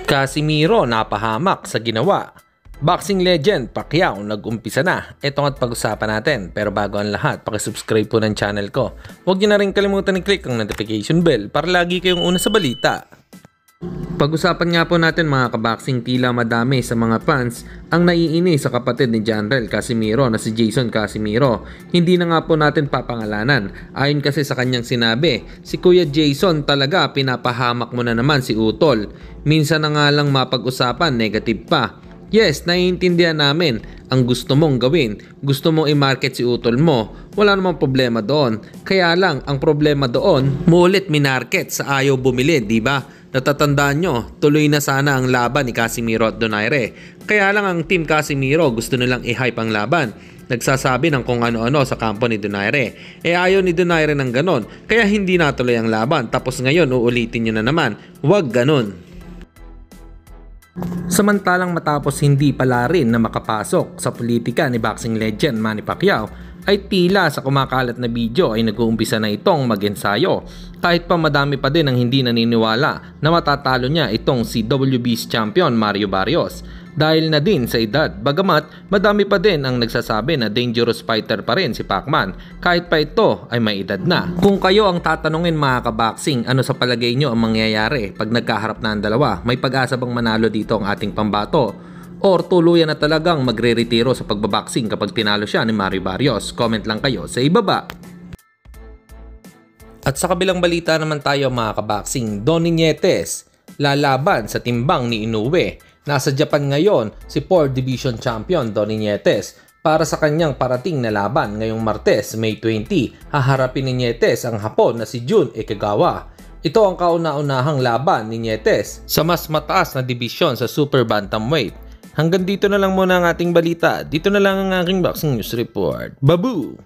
Casimiro napahamak sa ginawa. Boxing legend Pacquiao nag-umpisa na. Ito nga't pag-usapan natin. Pero bago ang lahat, pakisubscribe po ng channel ko. Huwag niyo na rin kalimutan i-click ang notification bell para lagi kayong una sa balita. Pag-usapan nga po natin mga kaboxing, tila madami sa mga fans ang naiini sa kapatid ni Janrel Casimiro na si Jason Casimiro. Hindi na nga po natin papangalanan. Ayon kasi sa kanyang sinabi, si Kuya Jason talaga pinapahamak mo na naman si Utol. Minsan na nga lang mapag-usapan, negative pa. Yes, naiintindihan namin ang gusto mong gawin. Gusto mong i-market si Utol mo. Wala namang problema doon. Kaya lang, ang problema doon, muulit minarket sa ayaw bumili, di ba? Natatandaan nyo, tuloy na sana ang laban ni Casimiro at Donaire. Kaya lang ang team Casimiro gusto nilang i-hype ang laban. Nagsasabi ng kung ano-ano sa kampo ni Donaire. Ayaw ni Donaire ng ganon, kaya hindi natuloy ang laban. Tapos ngayon uulitin nyo na naman. Huwag ganon. Samantalang matapos hindi pala rin na makapasok sa politika ni boxing legend Manny Pacquiao, ay tila sa kumakalat na video ay nag-uumpisa na itong mag-ensayo. Kahit pa madami pa din ang hindi naniniwala na matatalo niya itong si WBC champion Mario Barrios. Dahil na din sa edad, bagamat madami pa din ang nagsasabi na dangerous fighter pa rin si Pacman kahit pa ito ay may edad na. Kung kayo ang tatanungin mga kaboxing, ano sa palagay nyo ang mangyayari pag nagkaharap na ang dalawa? May pag-asa bang manalo dito ang ating pambato? Or tuluyan na talagang magre-retiro sa pagbaboxing kapag tinalo siya ni Mario Barrios? Comment lang kayo sa ibaba. At sa kabilang balita naman tayo mga kaboxing, Donnie Nietes lalaban sa timbang ni Inoue. Nasa Japan ngayon si 4th Division Champion Donnie Nietes para sa kanyang parating na laban ngayong Martes, May 20. Haharapin ni Nietes ang Hapon na si Jun Ekigawa. Ito ang kauna-unahang laban ni Nietes sa mas mataas na dibisyon sa Super Bantamweight. Hanggang dito na lang muna ang ating balita. Dito na lang ang aking boxing news report. Babu!